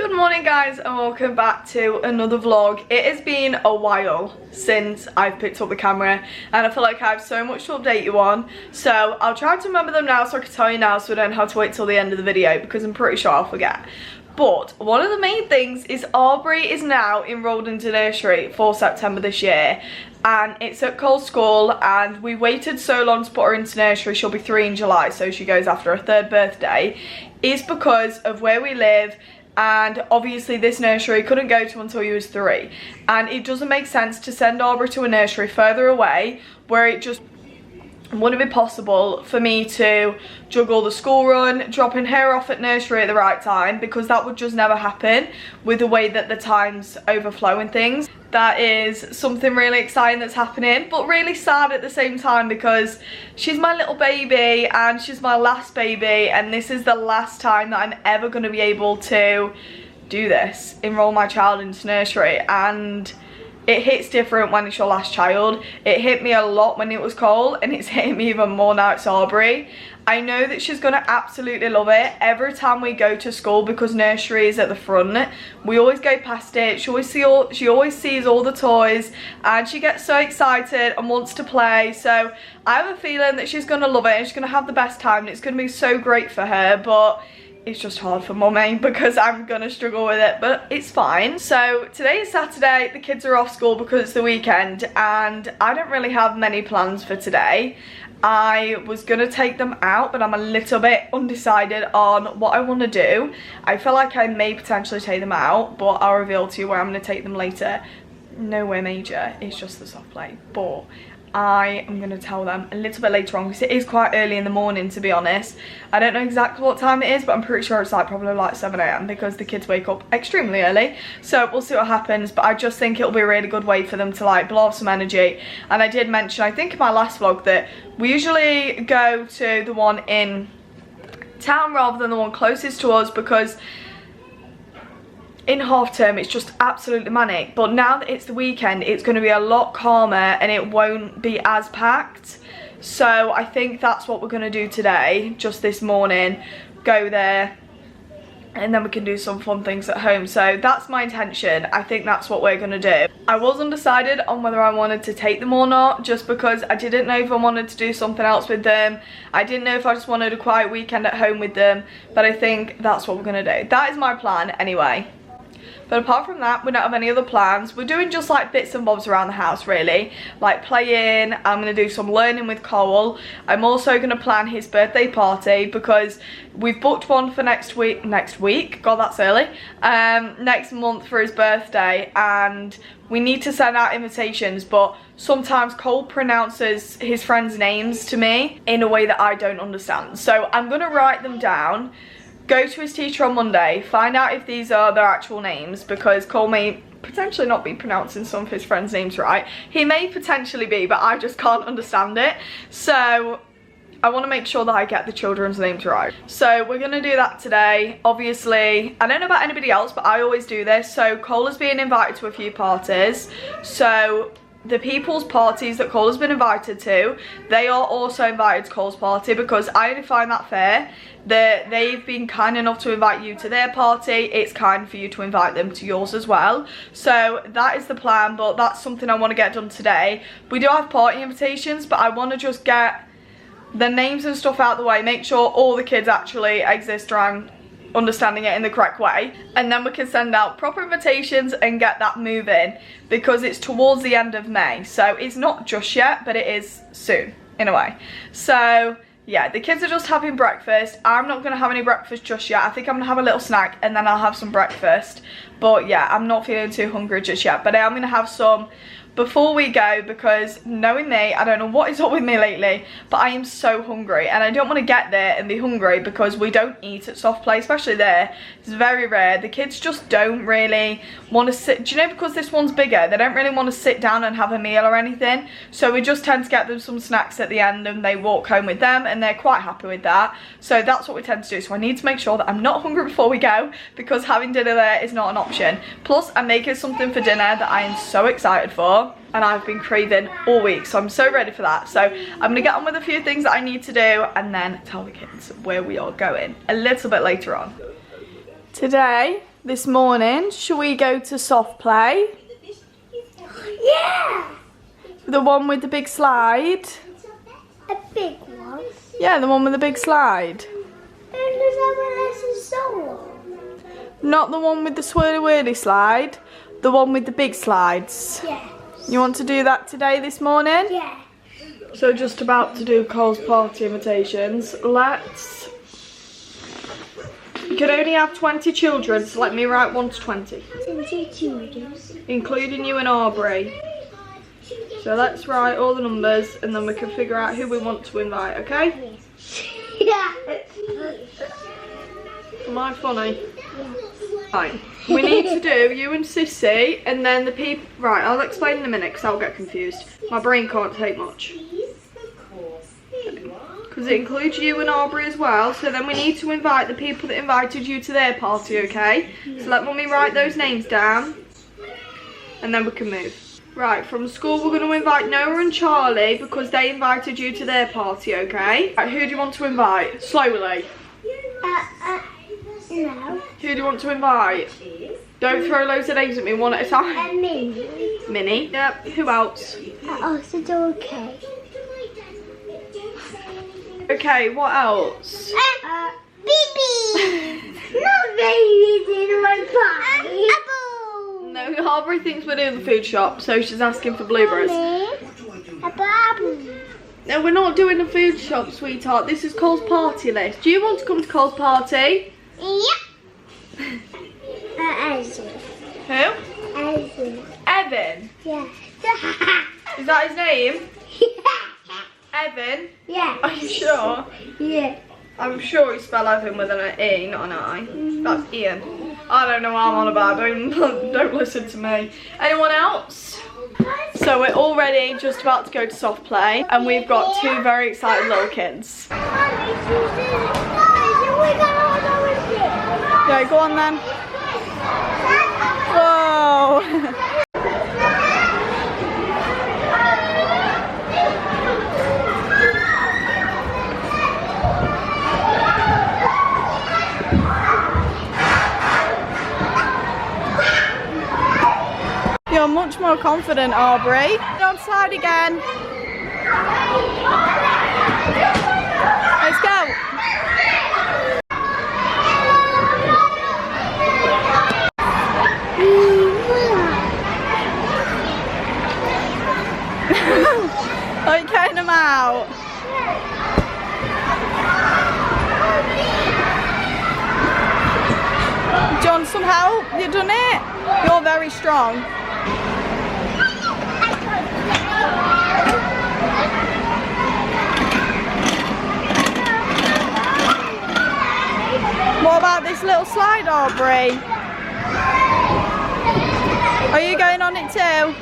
Good morning guys and welcome back to another vlog. It has been a while since I've picked up the camera and I feel like I have so much to update you on, so I'll try to remember them now so I can tell you now so I don't have to wait till the end of the video because I'm pretty sure I'll forget. But one of the main things is Aubrey is now enrolled into nursery for September this year, and it's at Cole's school, and we waited so long to put her into nursery. She'll be 3 in July, so she goes after her 3rd birthday. It's because of where we live, and obviously this nursery couldn't go to until he was 3, and it doesn't make sense to send Aubrey to a nursery further away where it just wouldn't be possible for me to juggle the school run, dropping her off at nursery at the right time, because that would just never happen with the way that the times overflow and things. That is something really exciting that's happening, but really sad at the same time because she's my little baby and she's my last baby, and this is the last time that I'm ever going to be able to do this, enroll my child into nursery. And it hits different when it's your last child. It hit me a lot when it was Cole, and it's hitting me even more now it's Aubrey. I know that she's gonna absolutely love it every time we go to school because nursery is at the front. We always go past it. She always sees all the toys and she gets so excited and wants to play. So I have a feeling that she's gonna love it and she's gonna have the best time and it's gonna be so great for her. But it's just hard for mummy because I'm gonna struggle with it, but it's fine. So today is Saturday, the kids are off school because it's the weekend, and I don't really have many plans for today. I was gonna take them out, but I'm a little bit undecided on what I want to do. I feel like I may potentially take them out, but I'll reveal to you where I'm gonna take them later. Nowhere major, it's just the soft play, but I am going to tell them a little bit later on because it is quite early in the morning, to be honest. I don't know exactly what time it is, but I'm pretty sure it's like probably like 7 AM because the kids wake up extremely early. So we'll see what happens, but I just think it'll be a really good way for them to like blow off some energy. And I did mention, I think in my last vlog, that we usually go to the one in town rather than the one closest to us because in half term it's just absolutely manic, but now that it's the weekend it's going to be a lot calmer and it won't be as packed. So I think that's what we're going to do today, just this morning, go there and then we can do some fun things at home. So that's my intention. I think that's what we're going to do. I was undecided on whether I wanted to take them or not, just because I didn't know if I wanted to do something else with them. I didn't know if I just wanted a quiet weekend at home with them, but I think that's what we're going to do. That is my plan anyway. But apart from that, we don't have any other plans. We're doing just like bits and bobs around the house really, like playing. I'm going to do some learning with Cole. I'm also going to plan his birthday party because we've booked one for next week, god that's early, next month for his birthday, and we need to send out invitations, but sometimes Cole pronounces his friends' names to me in a way that I don't understand. So I'm going to write them down, go to his teacher on Monday, find out if these are their actual names, because Cole may potentially not be pronouncing some of his friends' names right. He may potentially be, but I just can't understand it. So I want to make sure that I get the children's names right. So we're going to do that today. Obviously, I don't know about anybody else, but I always do this. So Cole is being invited to a few parties. So the people's parties that Cole has been invited to, they are also invited to Cole's party, because I only find that fair that they've been kind enough to invite you to their party. It's kind for you to invite them to yours as well. So that is the plan, but that's something I want to get done today. We do have party invitations, but I want to just get the names and stuff out the way, make sure all the kids actually exist around, understanding it in the correct way, and then we can send out proper invitations and get that moving, because it's towards the end of May, so it's not just yet, but it is soon in a way. So yeah, the kids are just having breakfast. I'm not going to have any breakfast just yet. I think I'm going to have a little snack and then I'll have some breakfast, but yeah, I'm not feeling too hungry just yet, but I am going to have some before we go, because knowing me, I don't know what is up with me lately, but I am so hungry and I don't want to get there and be hungry, because we don't eat at soft play, especially there. It's very rare. The kids just don't really want to sit, do you know, because this one's bigger, they don't really want to sit down and have a meal or anything, so we just tend to get them some snacks at the end and they walk home with them, and they're quite happy with that. So that's what we tend to do. So I need to make sure that I'm not hungry before we go, because having dinner there is not an option. Plus I'm making something for dinner that I am so excited for, and I've been craving all week, so I'm so ready for that. So I'm gonna get on with a few things that I need to do and then tell the kids where we are going a little bit later on. Today this morning, shall we go to soft play? Yeah! The one with the big slide? A big one? Yeah, the one with the big slide. Not the one with the swirly whirly slide, the one with the big slides. Yeah. You want to do that today, this morning? Yeah. So just about to do Cole's party invitations. You can only have 20 children, so let me write 1 to 20. 20 children. Including you and Aubrey. So let's write all the numbers and then we can figure out who we want to invite, okay? Yeah. Am I funny? Fine. We need to do you and Sissy and then the people... Right, I'll explain in a minute because I'll get confused. My brain can't take much. Because it includes you and Aubrey as well. So then we need to invite the people that invited you to their party, okay? So let Mummy write those names down. And then we can move. Right, from school we're going to invite Noah and Charlie because they invited you to their party, okay? Right, who do you want to invite? Slowly. No. Who do you want to invite? Don't throw loads of names at me one at a time. Minnie. Minnie? Yep. Who else? Also do okay. Okay, what else? Baby! No babies in my party. No, Aubrey thinks we're doing the food shop, so she's asking for blueberries. A baby. No, we're not doing the food shop, sweetheart. This is Cole's party list. Do you want to come to Cole's party? Yeah. Evan. Who? Evan. Evan. Yeah. Is that his name? Evan? Yeah. Are you sure? Yeah. I'm sure you spell Evan with an E, not an I. That's Ian. I don't know what I'm on about. Don't listen to me. Anyone else? So we're already just about to go to soft play, and we've got 2 very excited little kids. Yeah, go on then. Whoa. You're much more confident, Aubrey. Don't slide again. Let's go. Are you getting them out? Do you want some help? You done it? You're very strong. What about this little slide, Aubrey? Are you going on it too?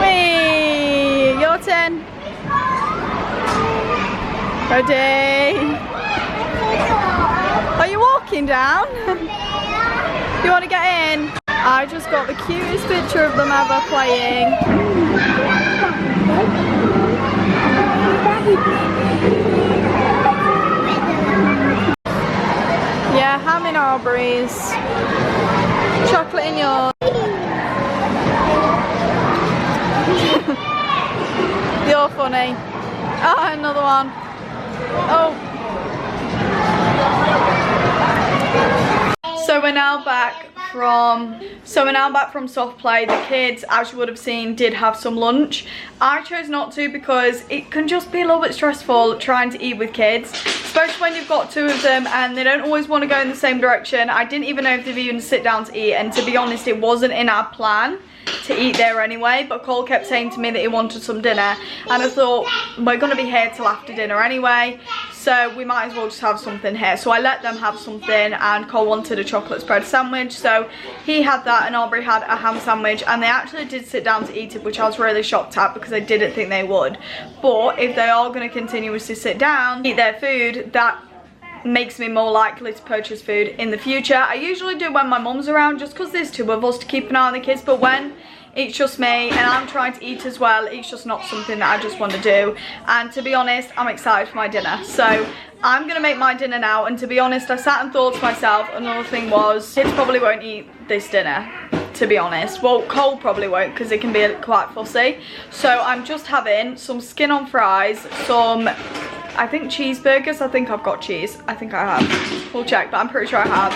Whee! Your turn. Ready? Are you walking down? You want to get in? I just got the cutest picture of them ever playing. Yeah, ham in Aubrey's. Chocolate in yours. You're funny. Oh, another one. Oh. So we're now back from soft play. The kids, as you would have seen, did have some lunch. I chose not to because it can just be a little bit stressful trying to eat with kids, especially when you've got 2 of them and they don't always want to go in the same direction. I didn't even know if they'd even sit down to eat, and to be honest, it wasn't in our plan to eat there anyway, but Cole kept saying to me that he wanted some dinner, and I thought we're going to be here till after dinner anyway, so we might as well just have something here. So I let them have something, and Cole wanted a chocolate spread sandwich, so he had that and Aubrey had a ham sandwich, and they actually did sit down to eat it, which I was really shocked at because I didn't think they would. But if they are going to continuously sit down, eat their food, that makes me more likely to purchase food in the future. I usually do when my mum's around just because there's 2 of us to keep an eye on the kids, but when it's just me, and I'm trying to eat as well. It's just not something that I just want to do. And to be honest, I'm excited for my dinner. So I'm gonna make my dinner now, and to be honest, I sat and thought to myself, another thing was, kids probably won't eat this dinner, to be honest. Well, Cole probably won't, because it can be quite fussy. So I'm just having some skin on fries, some, I think, cheeseburgers. I think I've got cheese. I think I have. We'll check, but I'm pretty sure I have.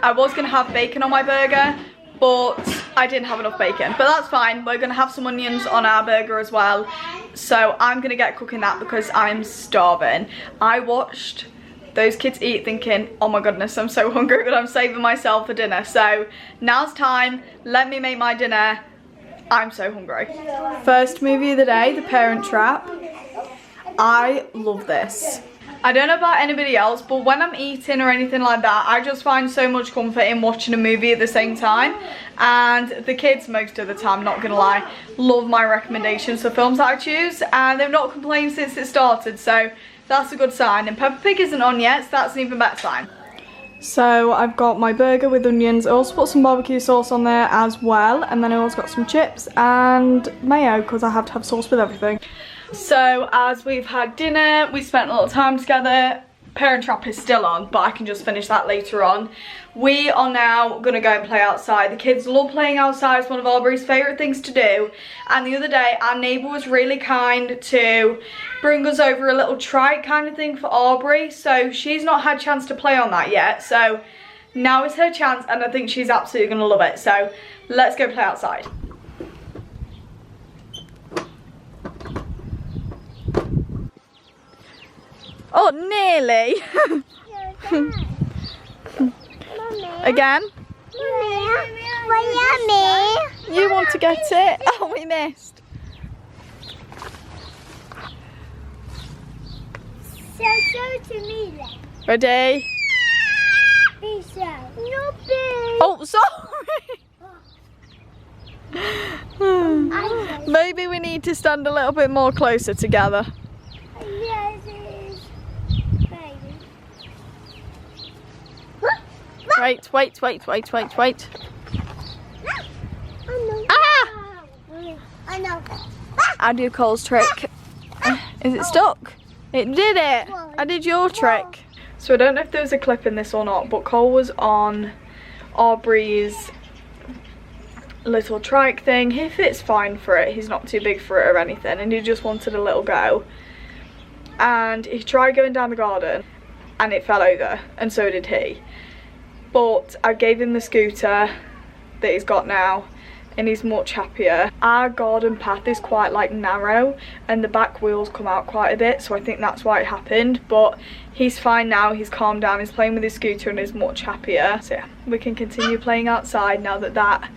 I was gonna have bacon on my burger, but I didn't have enough bacon, but that's fine. We're gonna have some onions on our burger as well, so I'm gonna get cooking that because I'm starving. I watched those kids eat thinking, oh my goodness, I'm so hungry, but I'm saving myself for dinner. So now's time, let me make my dinner. I'm so hungry. First movie of the day, The Parent Trap. I love this. I don't know about anybody else, but when I'm eating or anything like that, I just find so much comfort in watching a movie at the same time. And the kids, most of the time, not gonna lie, love my recommendations for films that I choose, and they've not complained since it started, so that's a good sign. And Peppa Pig isn't on yet, so that's an even better sign. So I've got my burger with onions. I also put some barbecue sauce on there as well, and then I also got some chips and mayo, because I have to have sauce with everything. So as we've had dinner, we spent a little time together. Parent Trap is still on, but I can just finish that later on. We are now gonna go and play outside. The kids love playing outside. It's one of Aubrey's favourite things to do. And the other day, our neighbour was really kind to bring us over a little trike kind of thing for Aubrey. So she's not had a chance to play on that yet. So now is her chance, and I think she's absolutely gonna love it. So let's go play outside. Oh, nearly. Again? Mommy. You want to get it? Oh, we missed. So show to me then. Ready? Oh, sorry. Maybe we need to stand a little bit more closer together. Yes, it is. Baby. Wait. Ah! I know. I do Cole's trick. Is it stuck? It did it. I did your trick. So I don't know if there was a clip in this or not, but Cole was on Aubrey's little trike thing. He fits fine for it. He's not too big for it or anything, and he just wanted a little go. And he tried going down the garden and it fell over, and so did he. But I gave him the scooter that he's got now, and he's much happier. Our garden path is quite like narrow, and the back wheels come out quite a bit, so I think that's why it happened. But he's fine now, he's calmed down, he's playing with his scooter and is much happier. So yeah, we can continue playing outside now that that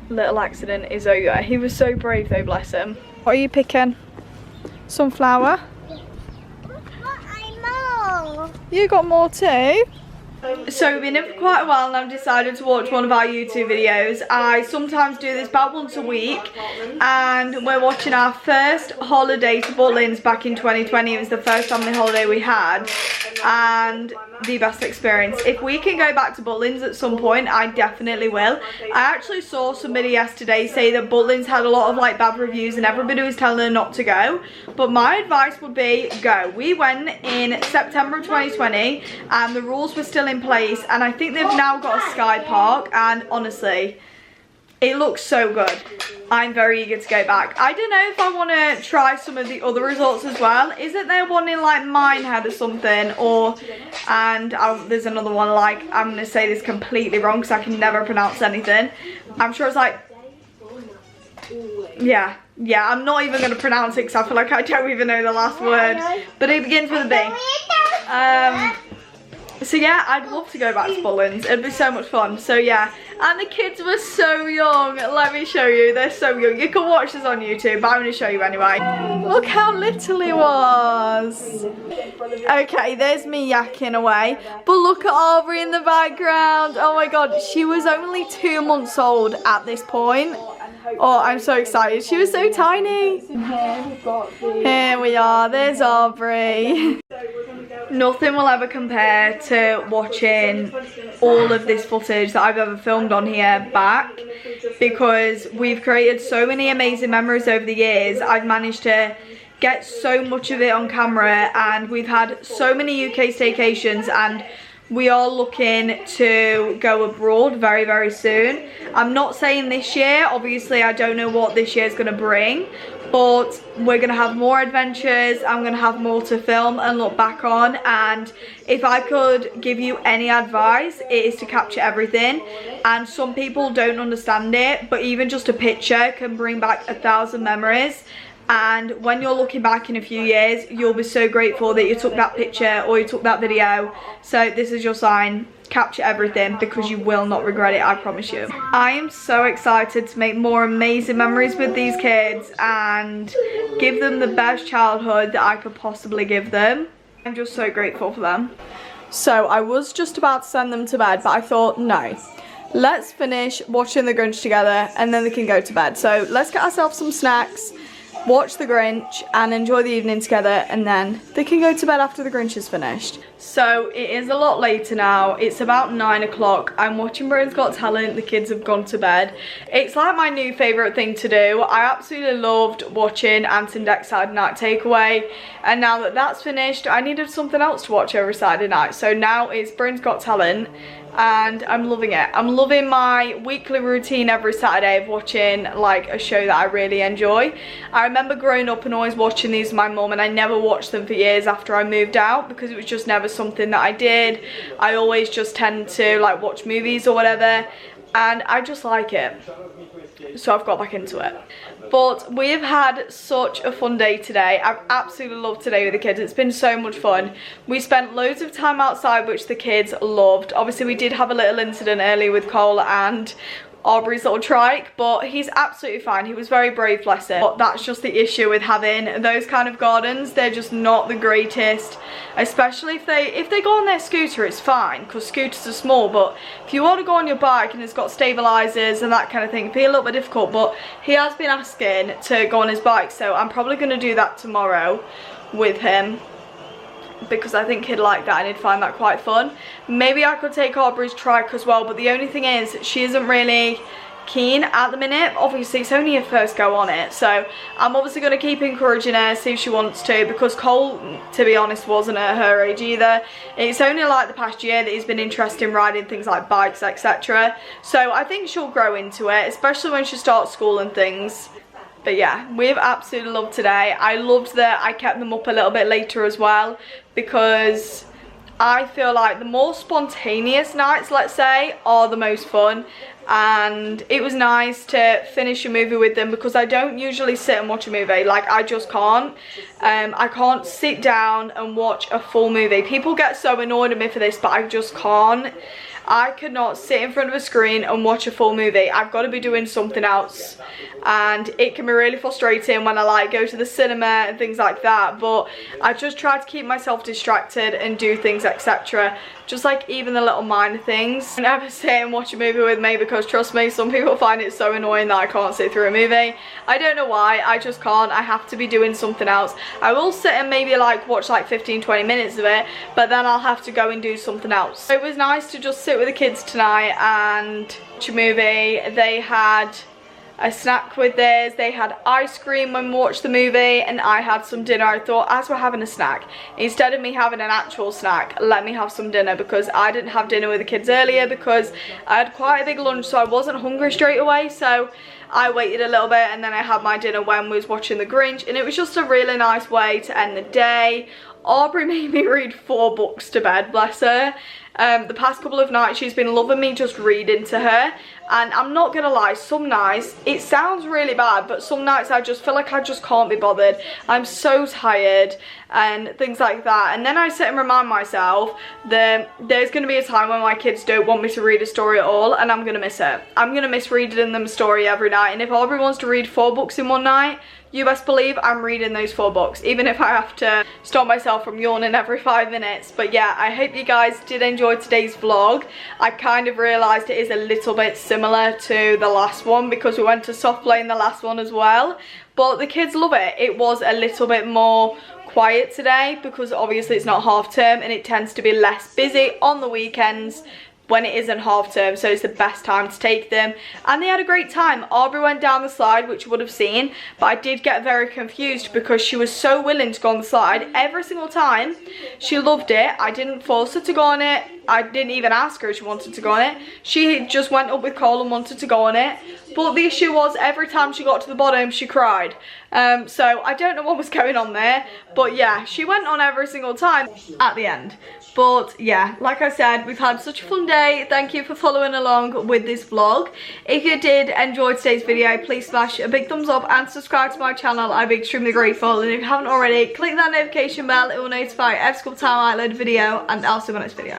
little accident is over. He was so brave though, bless him. What are you picking? Sunflower? You got more too? So we've been in for quite a while, and I've decided to watch one of our YouTube videos. I sometimes do this about once a week, and we're watching our first holiday to Butlins back in 2020. It was the first family holiday we had, and the best experience. If we can go back to Butlins at some point, I definitely will. I actually saw somebody yesterday say that Butlins had a lot of like bad reviews and everybody was telling her not to go, but my advice would be go. We went in September of 2020 and the rules were still in place, and I think they've now got a sky park, and honestly it looks so good. I'm very eager to go back. I don't know if I want to try some of the other resorts as well. Isn't there one in like Minehead or something, or there's another one, like, I'm going to say this completely wrong because I can never pronounce anything. I'm sure it's like, yeah, I'm not even going to pronounce it because I feel like I don't even know the last word, but it begins with a B. So yeah, I'd love to go back to Butlins. It'd be so much fun. So yeah, and the kids were so young. Let me show you. They're so young. You can watch this on YouTube, but I'm going to show you anyway. Look how little he was. Okay, there's me yakking away. But look at Aubrey in the background. Oh my god, she was only 2 months old at this point. Oh, I'm so excited. She was so tiny. Here we are. There's Aubrey. Nothing will ever compare to watching all of this footage that I've ever filmed on here back. because we've created so many amazing memories over the years. I've managed to get so much of it on camera, and we've had so many UK staycations, and we are looking to go abroad very, very soon. I'm not saying this year, obviously I don't know what this year is going to bring, but we're going to have more adventures. I'm going to have more to film and look back on, and if I could give you any advice, it is to capture everything. And some people don't understand it, but even just a picture can bring back 1,000 memories. And when you're looking back in a few years, you'll be so grateful that you took that picture or you took that video. So this is your sign. Capture everything, because you will not regret it, I promise you. I am so excited to make more amazing memories with these kids and give them the best childhood that I could possibly give them. I'm just so grateful for them. So I was just about to send them to bed, but I thought, no, let's finish watching The Grinch together and then they can go to bed. So let's get ourselves some snacks, watch The Grinch and enjoy the evening together, and then they can go to bed after The Grinch is finished. So it is a lot later now. It's about 9 o'clock. I'm watching Britain's Got Talent. The kids have gone to bed. It's like my new favourite thing to do. I absolutely loved watching Ant and Dec's Saturday Night Takeaway, and now that that's finished, I needed something else to watch every Saturday night. So now it's Britain's Got Talent, and I'm loving it. I'm loving my weekly routine every Saturday of watching like a show that I really enjoy. I remember growing up and always watching these with my mum, and I never watched them for years after I moved out because it was just never something that I did. I always just tend to like watch movies or whatever, and I just like it. So I've got back into it. But we've had such a fun day today. I've absolutely loved today with the kids. It's been so much fun. We spent loads of time outside, which the kids loved. Obviously we did have a little incident earlier with Cole and Aubrey's little trike, but he's absolutely fine. He was very brave, bless him. But that's just the issue with having those kind of gardens. They're just not the greatest, especially if they go on their scooter. It's fine because scooters are small, but if you want to go on your bike and it's got stabilizers and that kind of thing, it'd be a little bit difficult. But he has been asking to go on his bike, so I'm probably going to do that tomorrow with him, because I think he'd like that and he'd find that quite fun. Maybe I could take Aubrey's trike as well, but the only thing is she isn't really keen at the minute. Obviously it's only her first go on it, so I'm obviously going to keep encouraging her, see if she wants to, because Cole, to be honest, wasn't at her age either. It's only like the past year that he's been interested in riding things like bikes, etc. So I think she'll grow into it, especially when she starts school and things. But yeah, we've absolutely loved today. I loved that I kept them up a little bit later as well, because I feel like the more spontaneous nights, let's say, are the most fun. And it was nice to finish a movie with them, because I don't usually sit and watch a movie. Like, I just can't. I can't sit down and watch a full movie. People get so annoyed at me for this, but I just can't. I could not sit in front of a screen and watch a full movie. I've got to be doing something else, and it can be really frustrating when I like go to the cinema and things like that, but I just try to keep myself distracted and do things, etc. Just like even the little minor things. Never sit and watch a movie with me, because trust me, some people find it so annoying that I can't sit through a movie. I don't know why, I just can't. I have to be doing something else. I will sit and maybe like watch like 15-20 minutes of it, but then I'll have to go and do something else. So it was nice to just sit with the kids tonight and watch a movie. They had a snack with theirs, they had ice cream when we watched the movie, and I had some dinner. I thought, as we're having a snack, instead of me having an actual snack, let me have some dinner, because I didn't have dinner with the kids earlier because I had quite a big lunch, so I wasn't hungry straight away. So I waited a little bit and then I had my dinner when we was watching The Grinch, and it was just a really nice way to end the day. Aubrey made me read 4 books to bed, bless her. The past couple of nights she's been loving me just reading to her, and I'm not gonna lie, some nights, it sounds really bad, but some nights I just feel like I just can't be bothered. I'm so tired and things like that, and then I sit and remind myself that there's gonna be a time when my kids don't want me to read a story at all, and I'm gonna miss it. I'm gonna miss reading them a story every night, and if Aubrey wants to read 4 books in one night, you best believe I'm reading those 4 books, even if I have to stop myself from yawning every 5 minutes. But yeah, I hope you guys did enjoy today's vlog. I kind of realised it is a little bit similar to the last one, because we went to soft play in the last one as well. But the kids love it. It was a little bit more quiet today, because obviously it's not half term and it tends to be less busy on the weekends when it isn't half term, so it's the best time to take them. And they had a great time. Aubrey went down the slide, which you would have seen, but I did get very confused because she was so willing to go on the slide every single time. She loved it. I didn't force her to go on it. I didn't even ask her if she wanted to go on it. She just went up with Cole and wanted to go on it. But the issue was every time she got to the bottom, she cried. So I don't know what was going on there. But yeah, she went on every single time at the end. But yeah, like I said, we've had such a fun day. Thank you for following along with this vlog. If you did enjoy today's video, please smash a big thumbs up and subscribe to my channel. I'd be extremely grateful. And if you haven't already, click that notification bell. It will notify every single time I upload a video, and I'll see you in my next video.